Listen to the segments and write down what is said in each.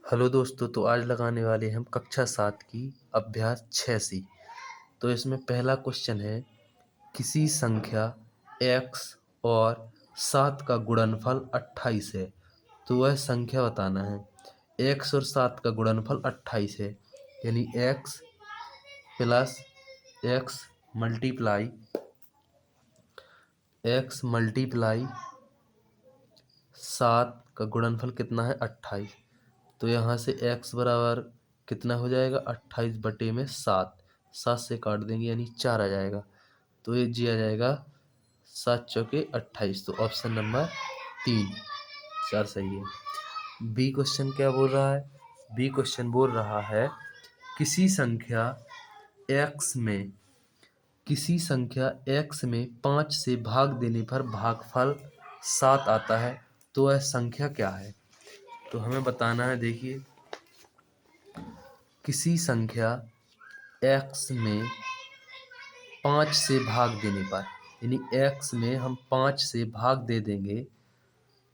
Hello दोस्तों, तो आज लगाने वाले हैं हम कक्षा 7 की अभ्यास 6C। तो इसमें पहला क्वेश्चन है, किसी संख्या x और 7 का गुणनफल 28 है, तो वह संख्या बताना है। x और 7 का गुणनफल 28 है, यानी x प्लस x मल्टीप्लाई 7 का गुणनफल कितना है 28। तो यहाँ से x बराबर कितना हो जाएगा 28 बटे में 7। 7 से काट देंगे यानी 4 आ जाएगा। तो ये जी आ जाएगा 7 चौके 28। तो ऑप्शन नंबर 3 4 सही है। बी क्वेश्चन क्या बोल रहा है? बी क्वेश्चन बोल रहा है, किसी संख्या x में 5 से भाग देने पर भागफल 7 आता है, तो वह संख्या क्या है? तो हमें बताना है, देखिए, किसी संख्या x में 5 से भाग देने पर, यानी x में हम 5 से भाग दे देंगे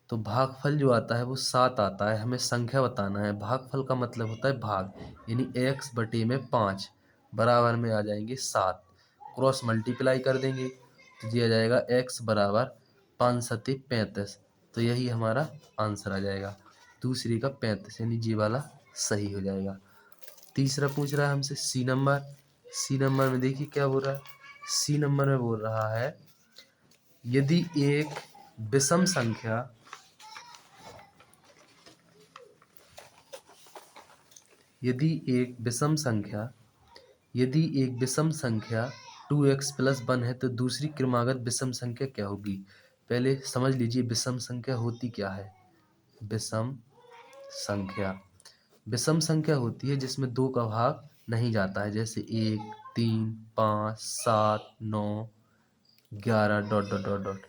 तो भागफल जो आता है वो 7 आता है। हमें संख्या बताना है। भागफल का मतलब होता है भाग, यानी x बटे में 5 बराबर में आ जाएंगे 7। क्रॉस मल्टीप्लाई कर देंगे तो दिया जाएगा x बराबर 5 सत्ते 35। तो यही हमारा आंसर आ जाएगा, दूसरी का 35, यानी जी वाला सही हो जाएगा। तीसरा पूछ रहा है हमसे सी नंबर। सी नंबर में देखिए क्या बोल रहा है। सी नंबर में बोल रहा है, यदि एक विषम संख्या यदि एक विषम संख्या 2x प्लस 1 है, तो दूसरी क्रमागत विषम संख्या क्या होगी? पहले समझ लीजिए विषम संख्या होती क्या है। विषम संख्या होती है जिसमें 2 का भाग नहीं जाता है, जैसे 1 3 5 7 9 11 डॉट डॉट डॉट डॉट।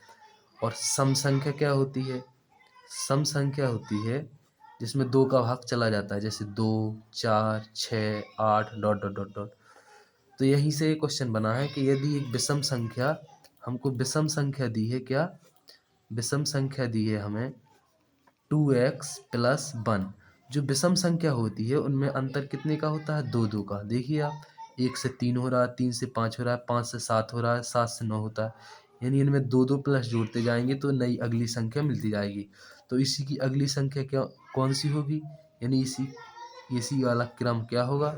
और सम संख्या क्या होती है? सम संख्या होती है जिसमें 2 का भाग चला जाता है, जैसे 2 4 6 8 डॉट डॉट डॉट डॉट। तो यहीं से क्वेश्चन बना है कि यदि एक विषम संख्या, हमको विषम संख्या दी है, क्या विषम संख्या दी है हमें 2x प्लस 1। जो विषम संख्या होती है उनमें अंतर कितने का होता है? 2 2 का। देखिए आप, 1 से 3 हो रहा है, 3 से 5 हो रहा है, 5 से 7 हो रहा है, 7 से 9 होता है, यानी इनमें 2 2 प्लस जोड़ते जाएंगे तो नई अगली संख्या मिलती जाएगी। तो इसी की अगली संख्या क्या कौन सी होगी? यानी इसी वाला क्रम क्या होगा?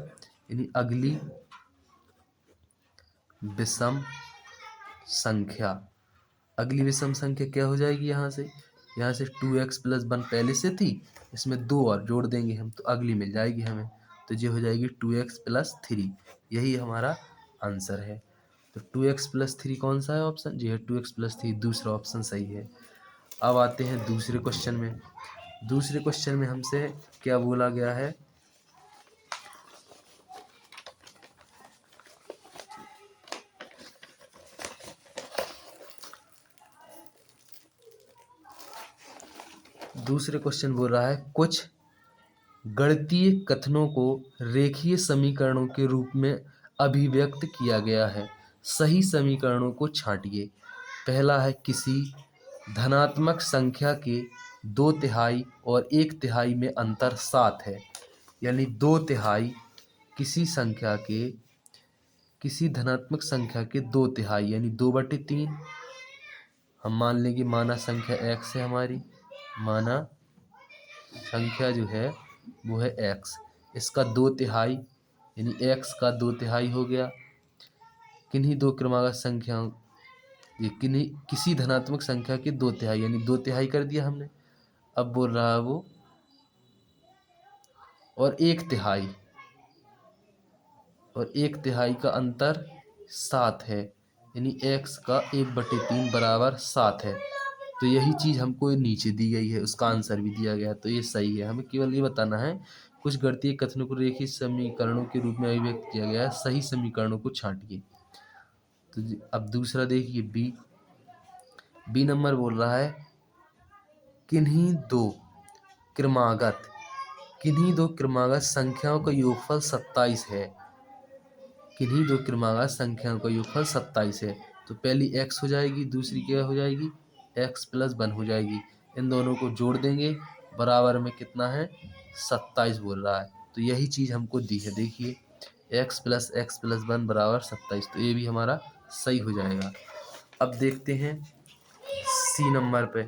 यानी अगली विषम संख्या क्या हो जाएगी? यहाँ से 2x प्लस 1 पहले से थी, इसमें 2 और जोड़ देंगे हम तो अगली मिल जाएगी हमें। तो ये हो जाएगी 2x प्लस 3। यही हमारा आंसर है। तो 2x प्लस 3 कौन सा है ऑप्शन? जी है 2x प्लस 3, दूसरा ऑप्शन सही है। अब आते हैं दूसरे क्वेश्चन में। दूसरे क्वेश्चन में हमसे क्या बोला गया है? दूसरे क्वेश्चन बोल रहा है, कुछ गणितीय कथनों को रेखीय समीकरणों के रूप में अभिव्यक्त किया गया है। सही समीकरणों को छांटिए। पहला है, किसी धनात्मक संख्या के 2/3 और 1/3 में अंतर 7 है, यानी 2/3 किसी धनात्मक संख्या के 2/3 यानी 2/3। हम मान लेंगे माना संख्या x है हमारी, माना संख्या जो है वो है x, इसका 2/3 यानी x का 2/3 हो गया। किन्हीं दो क्रमागत संख्याओं किसी धनात्मक संख्या के 2/3 यानी 2/3 कर दिया हमने। अब बोल रहा है वो और 1/3 का अंतर 7 है, यानी x का 1/3 बराबर 7 है। तो यही चीज़ हमको नीचे दी गई है, उसका आंसर भी दिया गया है, तो ये सही है। हमें केवल ये बताना है, कुछ गणितीय कथनों को रेखीय समीकरणों के रूप में अभिव्यक्त किया गया है, सही समीकरणों को छांटिए। तो अब दूसरा देखिए, बी नंबर बोल रहा है, किन्हीं दो क्रमागत संख्याओं का योगफल 27 है। किन्हीं दो क्रमागत संख्याओं का योगफल 27 है। तो पहली x हो जाएगी, दूसरी क्या हो जाएगी? x प्लस 1 हो जाएगी। इन दोनों को जोड़ देंगे, बराबर में कितना है 27 बोल रहा है। तो यही चीज़ हमको दी है, देखिए x + x + 1 = 27। तो ये भी हमारा सही हो जाएगा। अब देखते हैं सी नंबर पे।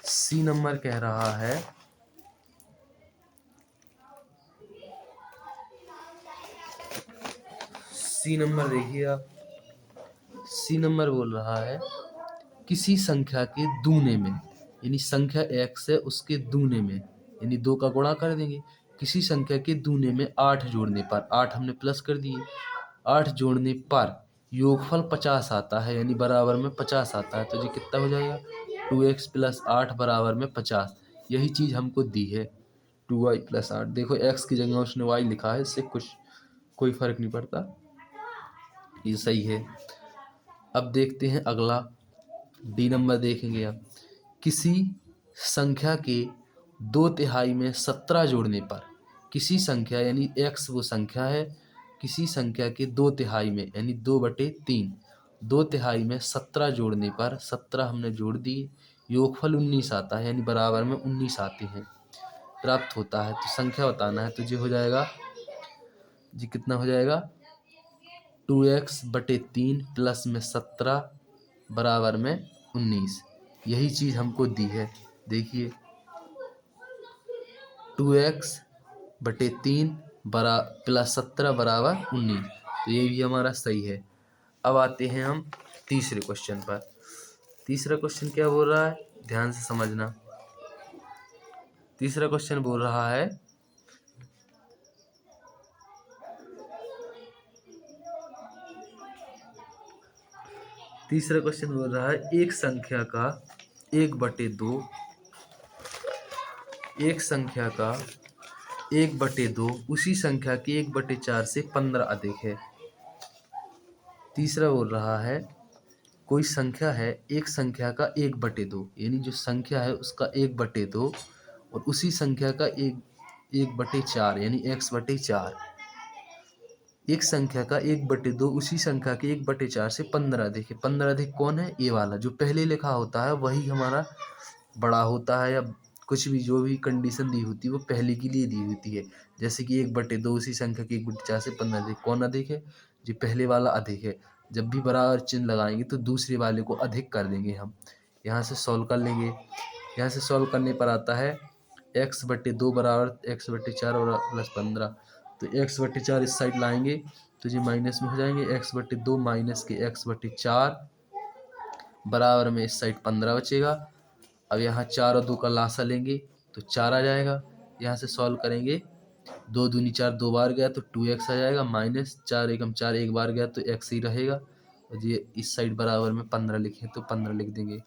सी नंबर कह रहा है सी नंबर देखिए आप, सी नंबर बोल रहा है किसी संख्या के दूने में, यानी संख्या x है उसके दूने में, यानी 2 का गुणा कर देंगे। किसी संख्या के दूने में 8 जोड़ने पर, 8 हमने प्लस कर दिए, 8 जोड़ने पर योगफल 50 आता है, यानी बराबर में 50 आता है। तो जी कितना हो जाएगा, 2x + 8 बराबर में 50। यही चीज़ हमको दी है, 2y + 8। देखो x की जगह उसने y लिखा है, इससे कोई फर्क नहीं पड़ता, ये सही है। अब देखते हैं अगला, डी नंबर देखेंगे आप। किसी संख्या के 2/3 में 17 जोड़ने पर, किसी संख्या यानी x वो संख्या है, किसी संख्या के 2/3 में यानी 2/3, 2/3 में 17 जोड़ने पर, 17 हमने जोड़ दिए, योगफल 19 आता है, यानी बराबर में 19 आते हैं, प्राप्त होता है। तो संख्या बताना है, तो जो हो जाएगा जी कितना हो जाएगा, 2x/3 प्लस में 17 बराबर में 19। यही चीज़ हमको दी है, देखिए 2x/3 प्लस 17 बराबर 19। तो ये भी हमारा सही है। अब आते हैं हम तीसरे क्वेश्चन पर। तीसरा क्वेश्चन क्या बोल रहा है, ध्यान से समझना। तीसरा क्वेश्चन बोल रहा है एक संख्या का 1/2, एक संख्या का 1/2 उसी संख्या के 1/4 से 15 अधिक है। तीसरा बोल रहा है कोई संख्या है, एक संख्या का 1/2, यानी जो संख्या है उसका 1/2 और उसी संख्या का 1/4 यानी x/4। एक संख्या का 1/2 उसी संख्या के 1/4 से 15 अधिक है। 15 अधिक कौन है, ये वाला जो पहले लिखा होता है वही हमारा बड़ा होता है, या कुछ भी जो भी कंडीशन दी होती है वो पहले के लिए दी होती है। जैसे कि 1/2 उसी संख्या के 1/4 से 15 अधिक, कौन अधिक है, जो पहले वाला अधिक है। जब भी बराबर चिन्ह लगाएंगे तो दूसरे वाले को अधिक कर देंगे हम। यहाँ से सॉल्व कर लेंगे, यहाँ से सॉल्व करने पर आता है x/2 बराबर x/4 और प्लस 15। तो x/4 इस साइड लाएंगे तो जी माइनस में हो जाएंगे, x/2 माइनस के x/4 बराबर में इस साइड 15 बचेगा। अब यहाँ 4 और 2 का लासा लेंगे तो 4 आ जाएगा। यहाँ से सॉल्व करेंगे, 2 दूनी 4 2 बार गया तो 2x आ जाएगा, माइनस 4 एकम 4 एक बार गया तो x ही रहेगा। और ये इस साइड बराबर में 15 लिखे तो 15 लिख देंगे।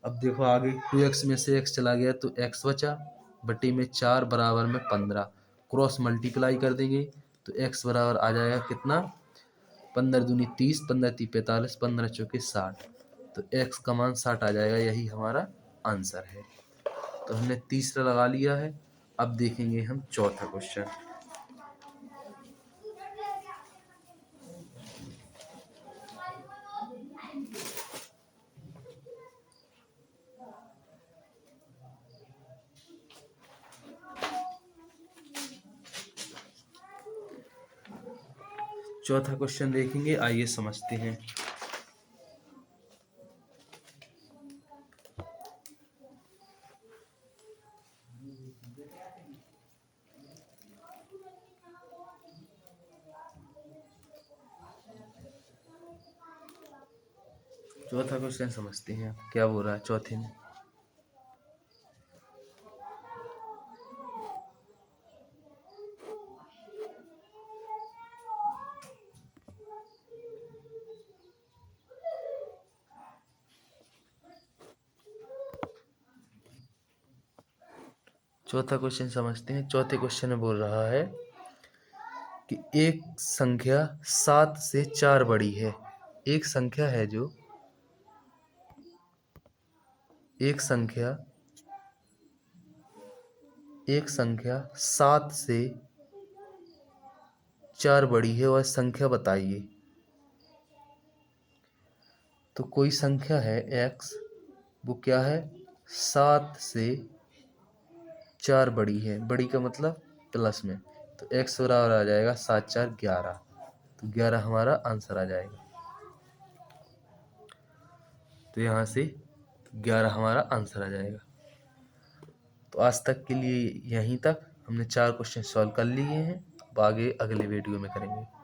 अब देखो आगे 2x में से x चला गया तो x बचा, बटे में 4 बराबर में 15, क्रॉस मल्टीप्लाई कर देंगे तो x बराबर आ जाएगा कितना, 15 दूनी 30, 15 ती 45, 15 चौके 60। तो x का मान 60 आ जाएगा, यही हमारा आंसर है। तो हमने तीसरा लगा लिया है। अब देखेंगे हम चौथा क्वेश्चन। चौथा क्वेश्चन देखेंगे, आइए समझते हैं। चौथा क्वेश्चन समझते हैं क्या बोल रहा है चौथे में। चौथा क्वेश्चन समझते हैं। चौथे क्वेश्चन में बोल रहा है कि एक संख्या 7 से 4 बड़ी है। एक संख्या है जो एक संख्या 7 से 4 बड़ी है, वह संख्या बताइए। तो कोई संख्या है x, वो क्या है, 7 से 4 बड़ी है, बड़ी का मतलब प्लस में, तो x बराबर आ जाएगा 7 4 11, तो 11 हमारा आंसर आ जाएगा। तो यहाँ से 11 हमारा आंसर आ जाएगा। तो आज तक के लिए यहीं तक, हमने 4 क्वेश्चन सॉल्व कर लिए हैं। अब आगे अगले वीडियो में करेंगे।